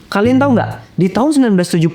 Kalian tahu nggak? Di tahun 1976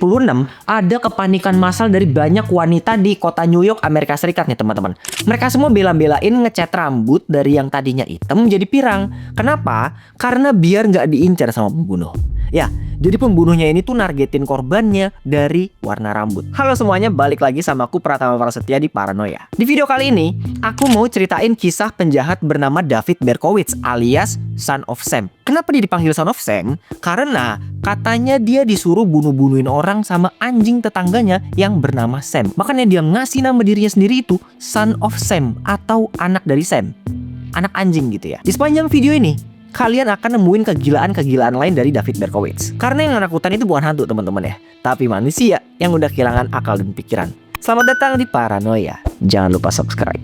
ada kepanikan massal dari banyak wanita di kota New York, Amerika Serikat nih teman-teman. Mereka semua bela-belain ngecat rambut dari yang tadinya hitam menjadi pirang. Kenapa? Karena biar nggak diincar sama pembunuh. Ya, jadi pembunuhnya ini tuh nargetin korbannya dari warna rambut. Halo semuanya, balik lagi sama aku Pratama Prasetya di Paranoia. Di video kali ini, aku mau ceritain kisah penjahat bernama David Berkowitz alias Son of Sam. Kenapa dia dipanggil Son of Sam? Karena katanya dia disuruh bunuh-bunuhin orang sama anjing tetangganya yang bernama Sam. Makanya dia ngasih nama dirinya sendiri itu Son of Sam atau anak dari Sam. Anak anjing gitu ya. Di sepanjang video ini, kalian akan nemuin kegilaan-kegilaan lain dari David Berkowitz. Karena yang menakutan itu bukan hantu teman-teman ya, tapi manusia yang udah kehilangan akal dan pikiran. Selamat datang di Paranoia. Jangan lupa subscribe.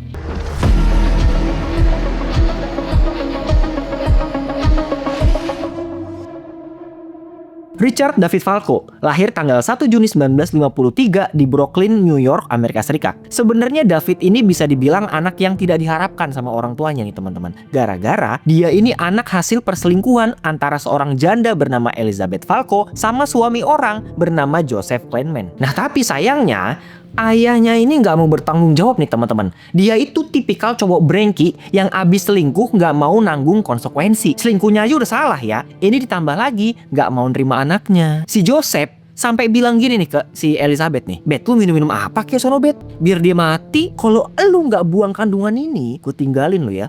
Richard David Falco lahir tanggal 1 Juni 1953 di Brooklyn, New York, Amerika Serikat. Sebenarnya David ini bisa dibilang anak yang tidak diharapkan sama orang tuanya nih teman-teman. Gara-gara dia ini anak hasil perselingkuhan antara seorang janda bernama Elizabeth Falco sama suami orang bernama Joseph Kleinman. Nah tapi sayangnya ayahnya ini nggak mau bertanggung jawab nih teman-teman. Dia itu tipikal cowok brengki yang abis selingkuh nggak mau nanggung konsekuensi. Selingkuhnya aja udah salah ya. Ini ditambah lagi nggak mau nerima anaknya. Si Joseph sampai bilang gini nih ke si Elizabeth nih, Bet, lu minum-minum apa kayak sono Bet? Biar dia mati. Kalau lu nggak buang kandungan ini, gue tinggalin lu ya.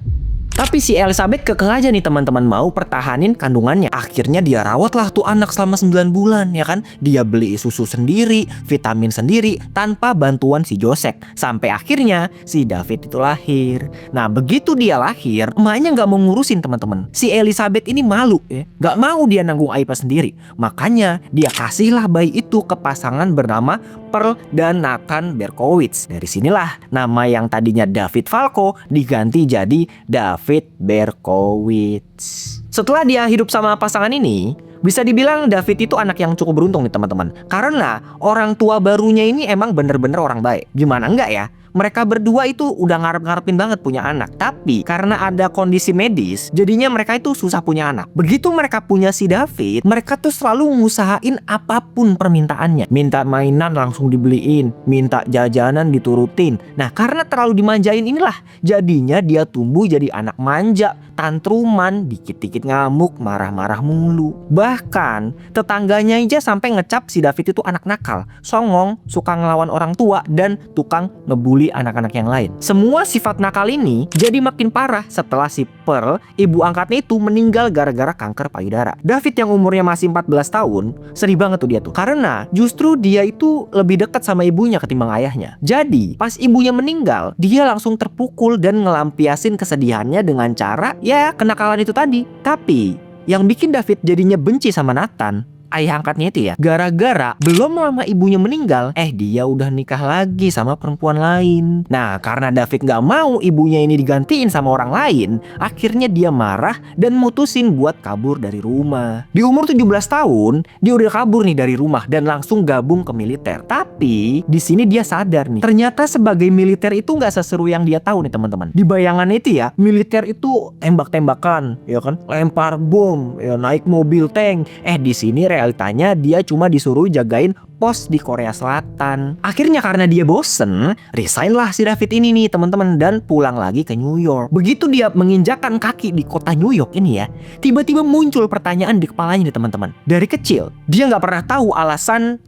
Tapi si Elizabeth kekeh aja nih teman-teman, mau pertahanin kandungannya. Akhirnya dia rawatlah tuh anak selama 9 bulan ya kan. Dia beli susu sendiri, vitamin sendiri tanpa bantuan si Joseph. Sampai akhirnya si David itu lahir. Nah begitu dia lahir, emaknya nggak mau ngurusin teman-teman. Si Elizabeth ini malu ya, nggak mau dia nanggung aibnya sendiri. Makanya dia kasihlah bayi itu ke pasangan bernama Pearl dan Nathan Berkowitz. Dari sinilah nama yang tadinya David Falco diganti jadi David Berkowitz. Setelah dia hidup sama pasangan ini, bisa dibilang David itu anak yang cukup beruntung nih teman-teman. Karena orang tua barunya ini emang bener-bener orang baik. Gimana enggak ya? Mereka berdua itu udah ngarep-ngarepin banget punya anak. Tapi karena ada kondisi medis, jadinya mereka itu susah punya anak. Begitu mereka punya si David, mereka tuh selalu ngusahain apapun permintaannya. Minta mainan langsung dibeliin, minta jajanan diturutin. Nah karena terlalu dimanjain inilah, jadinya dia tumbuh jadi anak manja, tantruman, dikit-dikit ngamuk, marah-marah mulu. Bahkan tetangganya aja sampai ngecap si David itu anak nakal, songong, suka ngelawan orang tua, dan tukang ngebully anak-anak yang lain. Semua sifat nakal ini jadi makin parah setelah si Pearl, ibu angkatnya itu meninggal gara-gara kanker payudara. David yang umurnya masih 14 tahun, sedih banget tuh dia tuh. Karena justru dia itu lebih dekat sama ibunya ketimbang ayahnya. Jadi pas ibunya meninggal, dia langsung terpukul dan ngelampiasin kesedihannya dengan cara ya kenakalan itu tadi. Tapi yang bikin David jadinya benci sama Nathan, ayah angkatnya itu ya, gara-gara belum lama ibunya meninggal, dia udah nikah lagi sama perempuan lain. Nah karena David gak mau ibunya ini digantiin sama orang lain, akhirnya dia marah dan mutusin buat kabur dari rumah. Di umur 17 tahun, dia udah kabur nih dari rumah dan langsung gabung ke militer. Tapi di sini dia sadar nih, ternyata sebagai militer itu gak seseru yang dia tahu nih teman-teman. Di bayangannya itu ya, militer itu tembak-tembakan, ya kan, lempar bom, ya naik mobil tank. Di sini realitanya dia cuma disuruh jagain pos di Korea Selatan. Akhirnya karena dia bosen, resign lah si David ini nih teman-teman dan pulang lagi ke New York. Begitu dia menginjakan kaki di kota New York ini ya, tiba-tiba muncul pertanyaan di kepalanya nih teman-teman. Dari kecil dia nggak pernah tahu alasan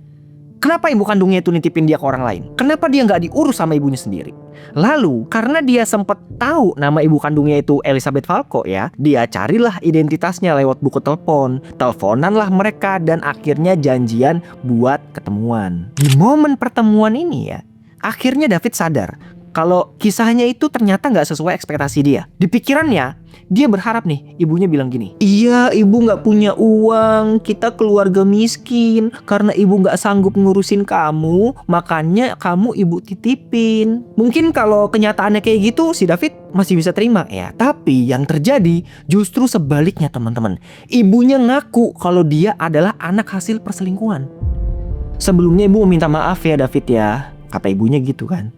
kenapa ibu kandungnya itu nitipin dia ke orang lain. Kenapa dia nggak diurus sama ibunya sendiri. Lalu karena dia sempat tahu nama ibu kandungnya itu Elizabeth Falco ya, dia carilah identitasnya lewat buku telepon. Teleponan lah mereka dan akhirnya janjian buat ketemuan. Di momen pertemuan ini ya, akhirnya David sadar kalau kisahnya itu ternyata nggak sesuai ekspektasi dia. Di pikirannya, dia berharap nih, ibunya bilang gini, iya ibu nggak punya uang, kita keluarga miskin. Karena ibu nggak sanggup ngurusin kamu, makanya kamu ibu titipin. Mungkin kalau kenyataannya kayak gitu, si David masih bisa terima ya. Tapi yang terjadi justru sebaliknya teman-teman. Ibunya ngaku kalau dia adalah anak hasil perselingkuhan. Sebelumnya ibu minta maaf ya David ya, kata ibunya gitu kan.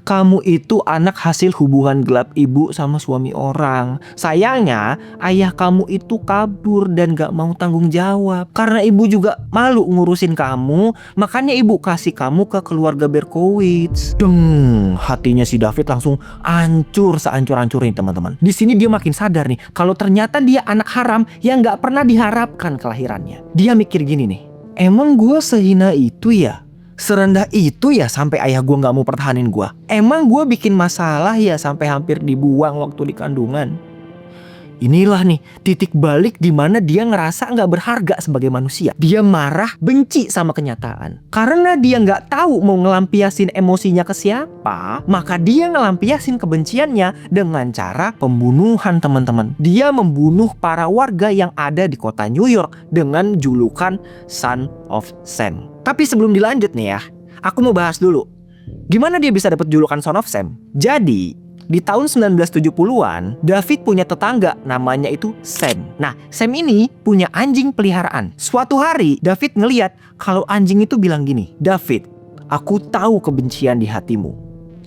Kamu itu anak hasil hubungan gelap ibu sama suami orang. Sayangnya ayah kamu itu kabur dan gak mau tanggung jawab. Karena ibu juga malu ngurusin kamu, makanya ibu kasih kamu ke keluarga Berkowitz. Hatinya si David langsung hancur sehancur-hancurnya teman-teman. Di sini dia makin sadar nih kalau ternyata dia anak haram yang gak pernah diharapkan kelahirannya. Dia mikir gini nih, emang gue sehina itu ya? Serendah itu ya sampai ayah gue gak mau pertahanin gue? Emang gue bikin masalah ya sampai hampir dibuang waktu di kandungan? Inilah nih titik balik di mana dia ngerasa gak berharga sebagai manusia. Dia marah, benci sama kenyataan. Karena dia gak tahu mau ngelampiasin emosinya ke siapa, maka dia ngelampiasin kebenciannya dengan cara pembunuhan teman-teman. Dia membunuh para warga yang ada di kota New York dengan julukan Son of Sam. Tapi sebelum dilanjut nih ya, aku mau bahas dulu gimana dia bisa dapat julukan Son of Sam. Jadi di tahun 1970-an, David punya tetangga namanya itu Sam. Nah, Sam ini punya anjing peliharaan. Suatu hari, David ngeliat kalau anjing itu bilang gini, "David, aku tahu kebencian di hatimu.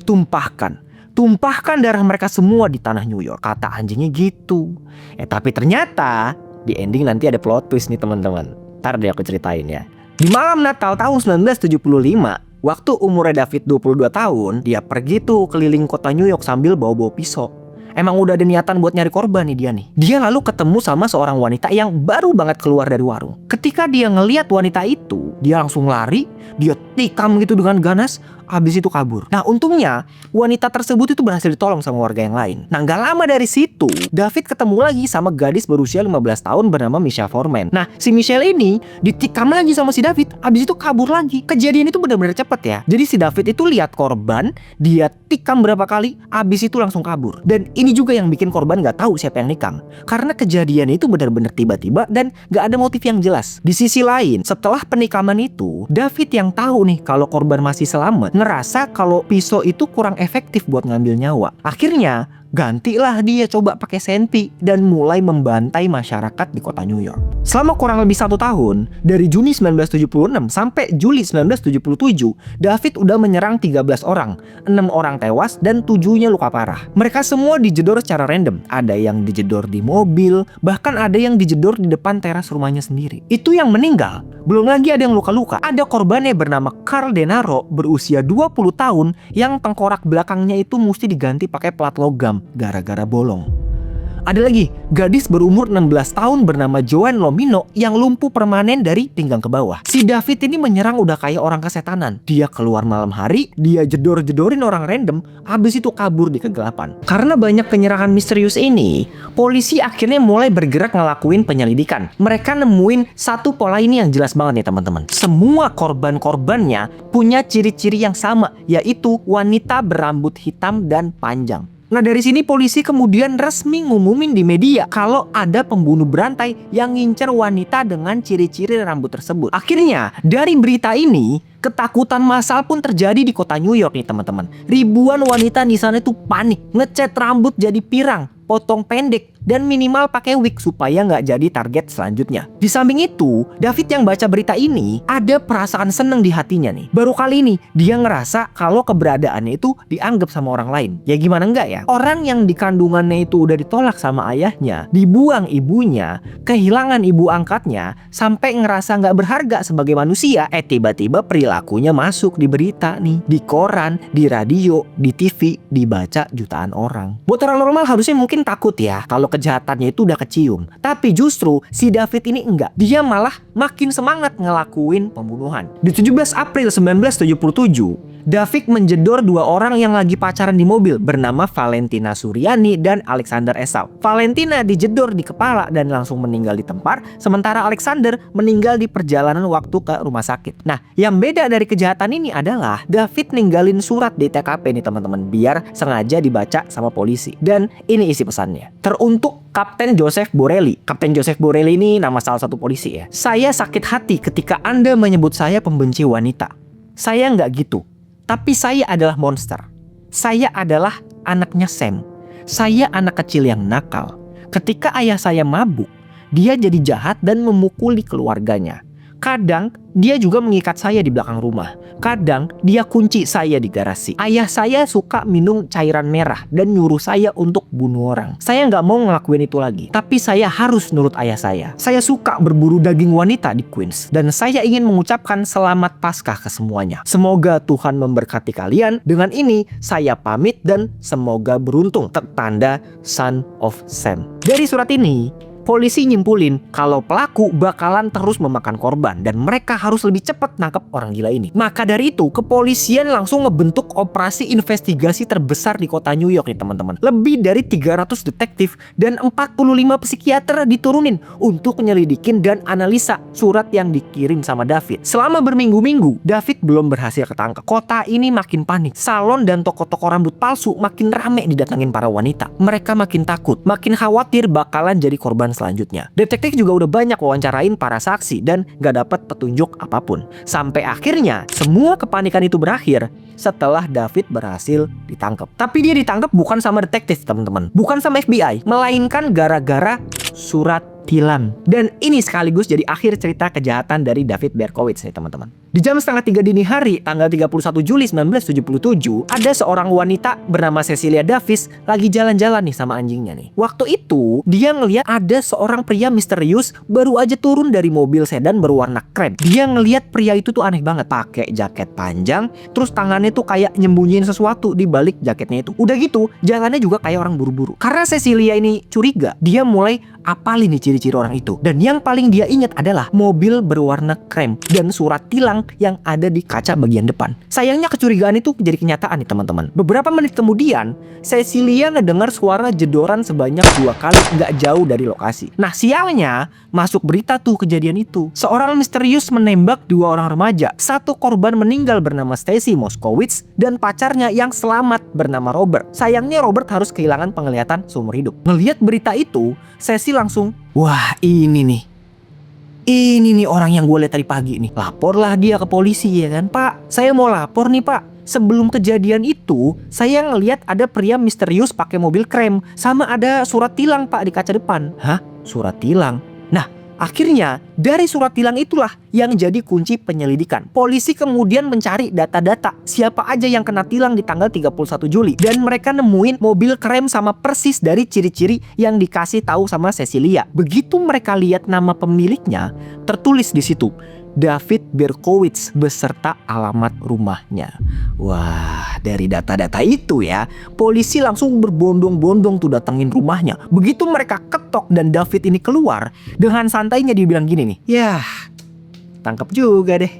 Tumpahkan darah mereka semua di tanah New York," kata anjingnya gitu. Tapi ternyata di ending nanti ada plot twist nih teman-teman. Ntar deh aku ceritain ya. Di malam Natal tahun 1975, waktu umurnya David 22 tahun, dia pergi tuh keliling kota New York sambil bawa-bawa pisau. Emang udah ada niatan buat nyari korban nih dia nih. Dia lalu ketemu sama seorang wanita yang baru banget keluar dari warung. Ketika dia ngeliat wanita itu, dia langsung lari, dia tikam gitu dengan ganas, habis itu kabur. Nah untungnya wanita tersebut itu berhasil ditolong sama warga yang lain. Nah gak lama dari situ David ketemu lagi sama gadis berusia 15 tahun bernama Michelle Foreman. Nah si Michelle ini ditikam lagi sama si David, habis itu kabur lagi. Kejadian itu benar-benar cepet ya. Jadi si David itu lihat korban, dia tikam berapa kali, habis itu langsung kabur. Dan ini juga yang bikin korban gak tahu siapa yang nikam, karena kejadian itu benar-benar tiba-tiba dan gak ada motif yang jelas. Di sisi lain, setelah penikaman itu, David yang tahu nih kalau korban masih selamat ngerasa kalau pisau itu kurang efektif buat ngambil nyawa. Akhirnya gantilah dia coba pakai senpi dan mulai membantai masyarakat di kota New York. Selama kurang lebih 1 tahun, dari Juni 1976 sampai Juli 1977, David udah menyerang 13 orang, 6 orang tewas dan 7-nya luka parah. Mereka semua dijedor secara random. Ada yang dijedor di mobil, bahkan ada yang dijedor di depan teras rumahnya sendiri. Itu yang meninggal. Belum lagi ada yang luka-luka. Ada korbannya bernama Carl Denaro berusia 20 tahun yang tengkorak belakangnya itu mesti diganti pakai plat logam gara-gara bolong. Ada lagi gadis berumur 16 tahun bernama Joan Lomino yang lumpuh permanen dari pinggang ke bawah. Si David ini menyerang udah kayak orang kesetanan. Dia keluar malam hari, dia jedor-jedorin orang random, habis itu kabur di kegelapan. Karena banyak penyerangan misterius ini, polisi akhirnya mulai bergerak ngelakuin penyelidikan. Mereka nemuin satu pola ini yang jelas banget nih teman-teman. Semua korban-korbannya punya ciri-ciri yang sama, yaitu wanita berambut hitam dan panjang. Nah dari sini polisi kemudian resmi ngumumin di media kalau ada pembunuh berantai yang ngincer wanita dengan ciri-ciri rambut tersebut. Akhirnya dari berita ini ketakutan massal pun terjadi di kota New York nih teman-teman. Ribuan wanita di sana itu panik, ngecat rambut jadi pirang, potong pendek, dan minimal pakai wig supaya nggak jadi target selanjutnya. Di samping itu, David yang baca berita ini ada perasaan seneng di hatinya nih. Baru kali ini dia ngerasa kalau keberadaannya itu dianggap sama orang lain. Ya gimana enggak ya? Orang yang di kandungannya itu udah ditolak sama ayahnya, dibuang ibunya, kehilangan ibu angkatnya, sampai ngerasa nggak berharga sebagai manusia. Tiba-tiba perilakunya masuk di berita nih, di koran, di radio, di TV, dibaca jutaan orang. Buat orang normal harusnya mungkin takut ya kalau kejahatannya itu udah kecium. Tapi justru si David ini enggak. Dia malah makin semangat ngelakuin pembunuhan. Di 17 April 1977, David menjedor 2 orang yang lagi pacaran di mobil bernama Valentina Suryani dan Alexander Esau. Valentina dijedor di kepala dan langsung meninggal di tempat, sementara Alexander meninggal di perjalanan waktu ke rumah sakit. Nah, yang beda dari kejahatan ini adalah David ninggalin surat di TKP nih teman-teman, biar sengaja dibaca sama polisi. Dan ini isi pesannya. Teruntuk Kapten Joseph Borelli. Kapten Joseph Borelli ini nama salah satu polisi ya. Saya sakit hati ketika Anda menyebut saya pembenci wanita. Saya nggak gitu. Tapi saya adalah monster. Saya adalah anaknya Sam. Saya anak kecil yang nakal. Ketika ayah saya mabuk, dia jadi jahat dan memukuli keluarganya. Kadang dia juga mengikat saya di belakang rumah. Kadang dia kunci saya di garasi. Ayah saya suka minum cairan merah dan nyuruh saya untuk bunuh orang. Saya nggak mau ngelakuin itu lagi, tapi saya harus nurut ayah saya. Saya suka berburu daging wanita di Queens, dan saya ingin mengucapkan selamat Paskah ke semuanya. Semoga Tuhan memberkati kalian. Dengan ini saya pamit dan semoga beruntung. Tanda Son of Sam. Dari surat ini, polisi nyimpulin kalau pelaku bakalan terus memakan korban dan mereka harus lebih cepat nangkep orang gila ini. Maka dari itu, kepolisian langsung ngebentuk operasi investigasi terbesar di kota New York nih teman-teman. Lebih dari 300 detektif dan 45 psikiater diturunin untuk nyelidikin dan analisa surat yang dikirim sama David. Selama berminggu-minggu, David belum berhasil ketangkep. Kota ini makin panik. Salon dan toko-toko rambut palsu makin rame didatangin para wanita. Mereka makin takut, makin khawatir bakalan jadi korban selanjutnya. Detektif juga udah banyak wawancarain para saksi dan gak dapat petunjuk apapun. Sampai akhirnya semua kepanikan itu berakhir setelah David berhasil ditangkap. Tapi dia ditangkap bukan sama detektif teman-teman, bukan sama FBI, melainkan gara-gara surat tilang. Dan ini sekaligus jadi akhir cerita kejahatan dari David Berkowitz nih teman-teman. Di jam setengah 3 dini hari, tanggal 31 Juli 1977, ada seorang wanita bernama Cecilia Davis lagi jalan-jalan nih sama anjingnya nih. Waktu itu, dia ngelihat ada seorang pria misterius baru aja turun dari mobil sedan berwarna krem. Dia ngelihat pria itu tuh aneh banget, pakai jaket panjang, terus tangannya tuh kayak nyembunyiin sesuatu di balik jaketnya itu. Udah gitu, jalannya juga kayak orang buru-buru. Karena Cecilia ini curiga, dia mulai apalin nih ciri-ciri orang itu. Dan yang paling dia ingat adalah mobil berwarna krem dan surat tilang yang ada di kaca bagian depan. Sayangnya kecurigaan itu jadi kenyataan nih teman-teman. Beberapa menit kemudian, Cecilia ngedengar suara jedoran sebanyak 2 kali nggak jauh dari lokasi. Nah sialnya, masuk berita tuh kejadian itu. Seorang misterius menembak 2 orang remaja. Satu korban meninggal bernama Stacy Moskowitz dan pacarnya yang selamat bernama Robert. Sayangnya Robert harus kehilangan penglihatan seumur hidup. Ngelihat berita itu, Ceci langsung, wah ini nih orang yang gue lihat tadi pagi nih. Laporlah dia ke polisi ya kan. Pak, saya mau lapor nih pak. Sebelum kejadian itu, saya ngelihat ada pria misterius pakai mobil krem. Sama ada surat tilang pak di kaca depan. Hah? Surat tilang? Nah, akhirnya dari surat tilang itulah yang jadi kunci penyelidikan. Polisi kemudian mencari data-data siapa aja yang kena tilang di tanggal 31 Juli. Dan mereka nemuin mobil krem sama persis dari ciri-ciri yang dikasih tahu sama Cecilia. Begitu mereka lihat nama pemiliknya, tertulis di situ, David Berkowitz beserta alamat rumahnya. Wah, dari data-data itu ya, polisi langsung berbondong-bondong tuh datengin rumahnya. Begitu mereka ketok dan David ini keluar, dengan santainya dia bilang gini nih, yah, tangkap juga deh.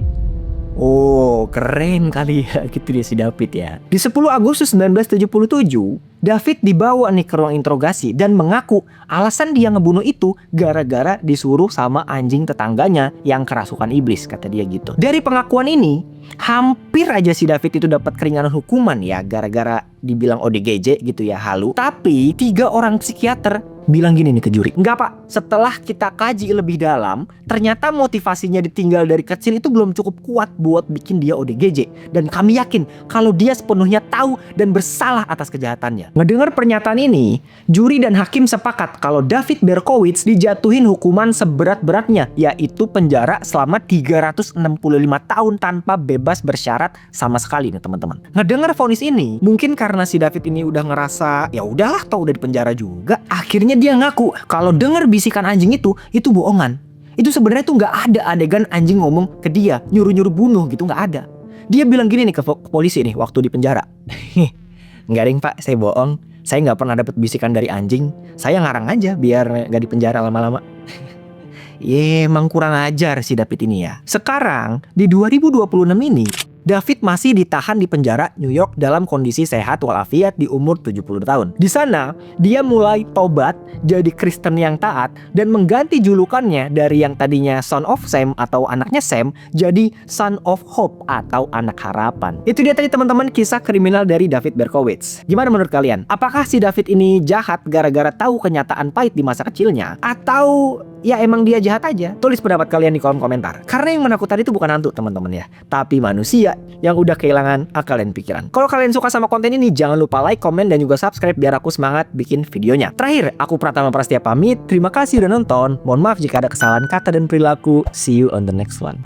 Oh, keren kali ya, gitu dia si David ya. Di 10 Agustus 1977, David dibawa nih ke ruang interogasi dan mengaku alasan dia ngebunuh itu gara-gara disuruh sama anjing tetangganya yang kerasukan iblis, kata dia gitu. Dari pengakuan ini, hampir aja si David itu dapat keringanan hukuman ya, gara-gara dibilang ODGJ gitu ya, halu. Tapi 3 orang psikiater bilang gini nih ke juri, enggak pak, setelah kita kaji lebih dalam, ternyata motivasinya ditinggal dari kecil itu belum cukup kuat buat bikin dia ODGJ. Dan kami yakin kalau dia sepenuhnya tahu dan bersalah atas kejahatannya. Ngedengar pernyataan ini, juri dan hakim sepakat kalau David Berkowitz dijatuhin hukuman seberat-beratnya, yaitu penjara selama 365 tahun tanpa bebas bersyarat sama sekali nih teman-teman. Ngedengar vonis ini, mungkin karena si David ini udah ngerasa ya udahlah tau udah di penjara juga, akhirnya dia ngaku kalau dengar bisikan anjing itu bohongan. Itu sebenarnya tuh nggak ada adegan anjing ngomong ke dia nyuruh-nyuruh bunuh gitu, nggak ada. Dia bilang gini nih ke polisi nih waktu di penjara, nggak ding pak, saya bohong, saya nggak pernah dapat bisikan dari anjing, saya ngarang aja biar nggak di penjara lama-lama. Emang kurang ajar si David ini ya. Sekarang di 2026 ini, David masih ditahan di penjara New York dalam kondisi sehat walafiat di umur 70 tahun. Di sana, dia mulai tobat, jadi Kristen yang taat, dan mengganti julukannya dari yang tadinya Son of Sam atau anaknya Sam, jadi Son of Hope atau anak harapan. Itu dia tadi teman-teman kisah kriminal dari David Berkowitz. Gimana menurut kalian? Apakah si David ini jahat gara-gara tahu kenyataan pahit di masa kecilnya? Atau ya emang dia jahat aja. Tulis pendapat kalian di kolom komentar. Karena yang menakutkan itu bukan hantu teman-teman ya, tapi manusia yang udah kehilangan akal dan pikiran. Kalau kalian suka sama konten ini, jangan lupa like, komen, dan juga subscribe biar aku semangat bikin videonya. Terakhir, aku Pratama Prastia pamit. Terima kasih udah nonton. Mohon maaf jika ada kesalahan kata dan perilaku. See you on the next one.